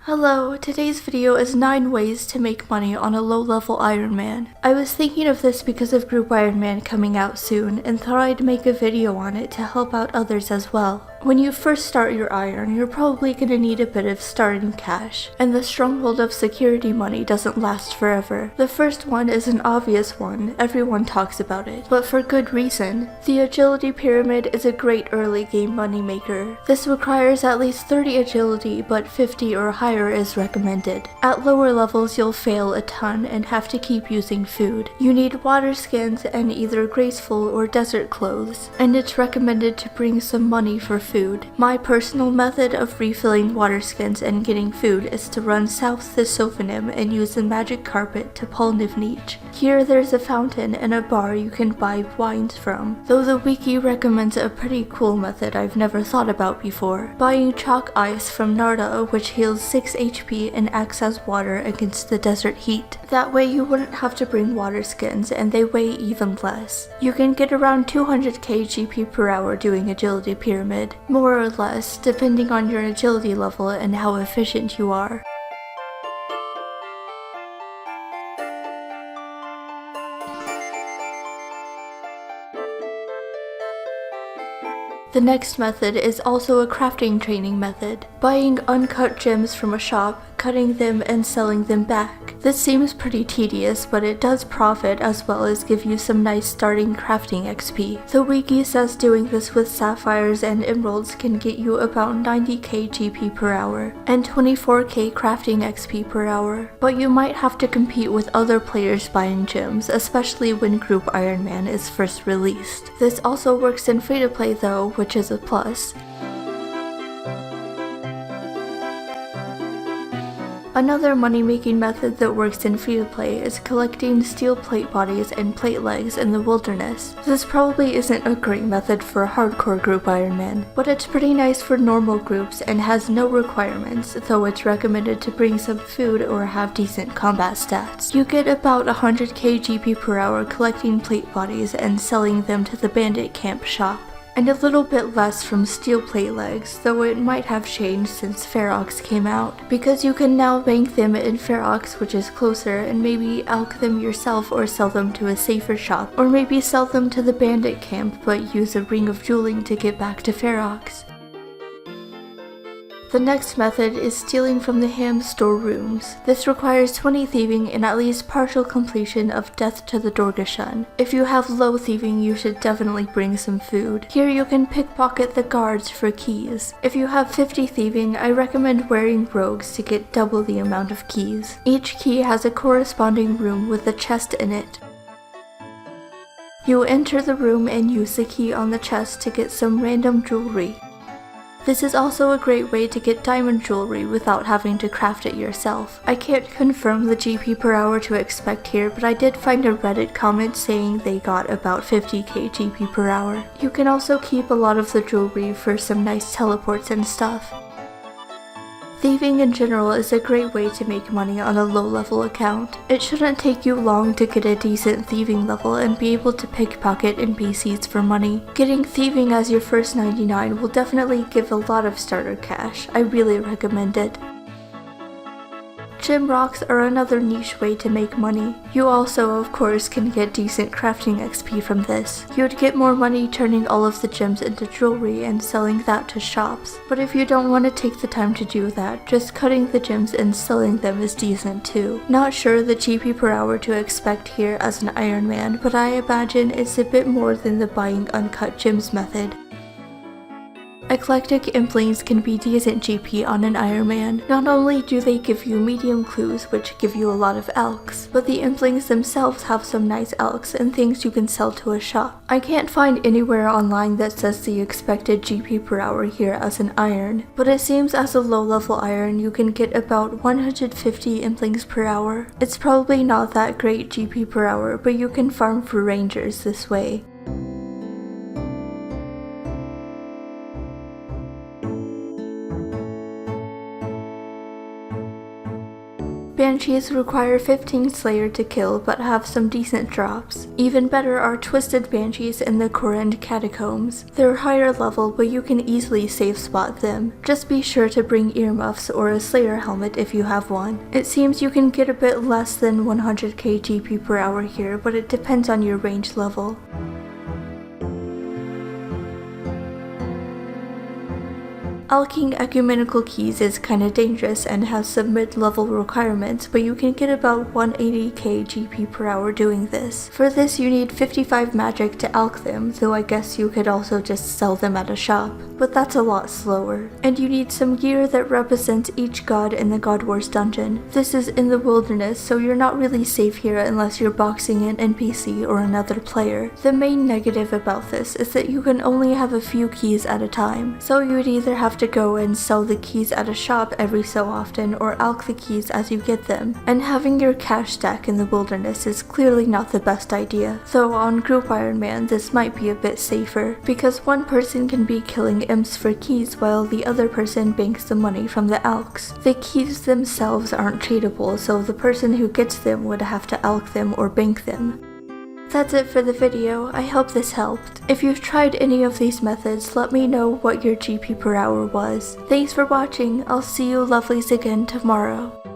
Hello, today's video is 9 ways to make money on a low-level Ironman. I was thinking of this because of Group Ironman coming out soon and thought I'd make a video on it to help out others as well. When you first start your Iron, you're probably going to need a bit of starting cash, and the stronghold of security money doesn't last forever. The first one is an obvious one, everyone talks about it, but for good reason. The agility pyramid is a great early game money maker. This requires at least 30 agility, but 50 or higher is recommended. At lower levels you'll fail a ton and have to keep using food. You need water skins and either graceful or desert clothes, and it's recommended to bring some money for food. My personal method of refilling water skins and getting food is to run south the Sophonim and use the magic carpet to Polnivnich. Here there's a fountain and a bar you can buy wines from, though the wiki recommends a pretty cool method I've never thought about before. Buying chalk ice from Narda, which heals 6 HP and acts as water against the desert heat. That way you wouldn't have to bring water skins and they weigh even less. You can get around 200k GP per hour doing agility pyramid, more or less, depending on your agility level and how efficient you are. The next method is also a crafting training method, buying uncut gems from a shop, cutting them and selling them back. This seems pretty tedious, but it does profit as well as give you some nice starting crafting XP. The wiki says doing this with sapphires and emeralds can get you about 90k GP per hour and 24k crafting XP per hour, but you might have to compete with other players buying gems, especially when Group Ironman is first released. This also works in free-to-play though, which is a plus. Another money-making method that works in free-to-play is collecting steel plate bodies and plate legs in the wilderness. This probably isn't a great method for a hardcore group Ironman, but it's pretty nice for normal groups and has no requirements, though it's recommended to bring some food or have decent combat stats. You get about 100k GP per hour collecting plate bodies and selling them to the bandit camp shop, and a little bit less from steel plate legs, though it might have changed since Ferox came out, because you can now bank them in Ferox, which is closer, and maybe alch them yourself or sell them to a safer shop, or maybe sell them to the bandit camp but use a ring of dueling to get back to Ferox. The next method is stealing from the ham storerooms. This requires 20 thieving and at least partial completion of Death to the Dorgashun. If you have low thieving, you should definitely bring some food. Here you can pickpocket the guards for keys. If you have 50 thieving, I recommend wearing rogues to get double the amount of keys. Each key has a corresponding room with a chest in it. You enter the room and use the key on the chest to get some random jewelry. This is also a great way to get diamond jewelry without having to craft it yourself. I can't confirm the GP per hour to expect here, but I did find a Reddit comment saying they got about 50k GP per hour. You can also keep a lot of the jewelry for some nice teleports and stuff. Thieving in general is a great way to make money on a low-level account. It shouldn't take you long to get a decent thieving level and be able to pickpocket NPCs for money. Getting thieving as your first 99 will definitely give a lot of starter cash. I really recommend it. Gem rocks are another niche way to make money. You also, of course, can get decent crafting XP from this. You'd get more money turning all of the gems into jewelry and selling that to shops. But if you don't want to take the time to do that, just cutting the gems and selling them is decent too. Not sure the GP per hour to expect here as an Ironman, but I imagine it's a bit more than the buying uncut gems method. Eclectic Implings can be decent GP on an Ironman. Not only do they give you medium clues, which give you a lot of elks, but the Implings themselves have some nice elks and things you can sell to a shop. I can't find anywhere online that says the expected GP per hour here as an Iron, but it seems as a low-level Iron you can get about 150 Implings per hour. It's probably not that great GP per hour, but you can farm for rangers this way. Banshees require 15 Slayer to kill but have some decent drops. Even better are Twisted Banshees in the Korend Catacombs. They're higher level but you can easily safe spot them. Just be sure to bring earmuffs or a Slayer helmet if you have one. It seems you can get a bit less than 100k GP per hour here, but it depends on your range level. Alking Ecumenical Keys is kinda dangerous and has some mid-level requirements, but you can get about 180k GP per hour doing this. For this you need 55 magic to alk them, though I guess you could also just sell them at a shop, but that's a lot slower. And you need some gear that represents each god in the God Wars dungeon. This is in the wilderness, so you're not really safe here unless you're boxing an NPC or another player. The main negative about this is that you can only have a few keys at a time, so you would either have to go and sell the keys at a shop every so often or alk the keys as you get them, and having your cash stack in the wilderness is clearly not the best idea, though on Group Ironman this might be a bit safer, because one person can be killing imps for keys while the other person banks the money from the alks. The keys themselves aren't tradable, so the person who gets them would have to alk them or bank them. That's it for the video. I hope this helped. If you've tried any of these methods, let me know what your GP per hour was. Thanks for watching. I'll see you lovelies again tomorrow.